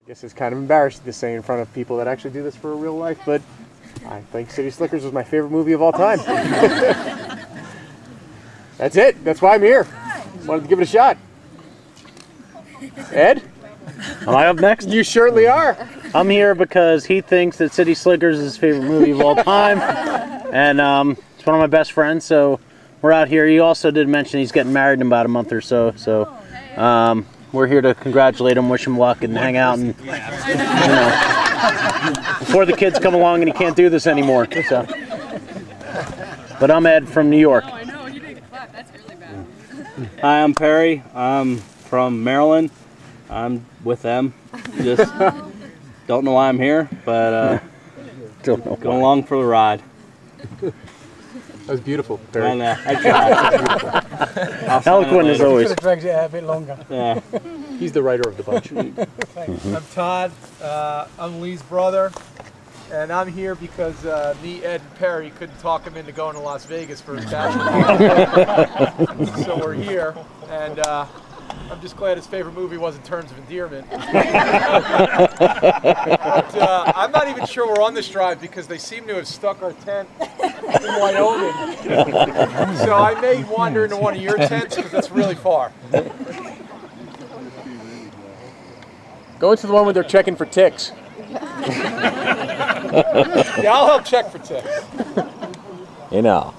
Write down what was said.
guess it's kind of embarrassing to say in front of people that actually do this for real life, but I think City Slickers was my favorite movie of all time. That's it. That's why I'm here. Wanted to give it a shot. Ed? Am I up next? You surely are. I'm here because he thinks that City Slickers is his favorite movie of all time, and it's one of my best friends, so we're out here. He also did mention he's getting married in about a month or so, so we're here to congratulate him, wish him luck, and hang out, and before the kids come along and he can't do this anymore. So. But I'm Ed from New York. Oh, I know. You didn't clap. That's really bad. Hi, I'm Perry. I'm from Maryland. I'm with them. Just don't know why I'm here, but Don't know going along for the ride. That was beautiful, Perry. I know. I tried. Eloquent as always. Could have dragged it out a bit longer. Yeah. He's the writer of the bunch. I'm Todd. I'm Lee's brother. And I'm here because me, Ed, and Perry couldn't talk him into going to Las Vegas for his bachelor party. So we're here. And I'm just glad his favorite movie wasn't Terms of Endearment. But I'm not even sure we're on this drive because they seem to have stuck our tent in Wyoming. So I may wander into one of your tents because it's really far. Go into the one where they're checking for ticks. Yeah, I'll help check for ticks. You know.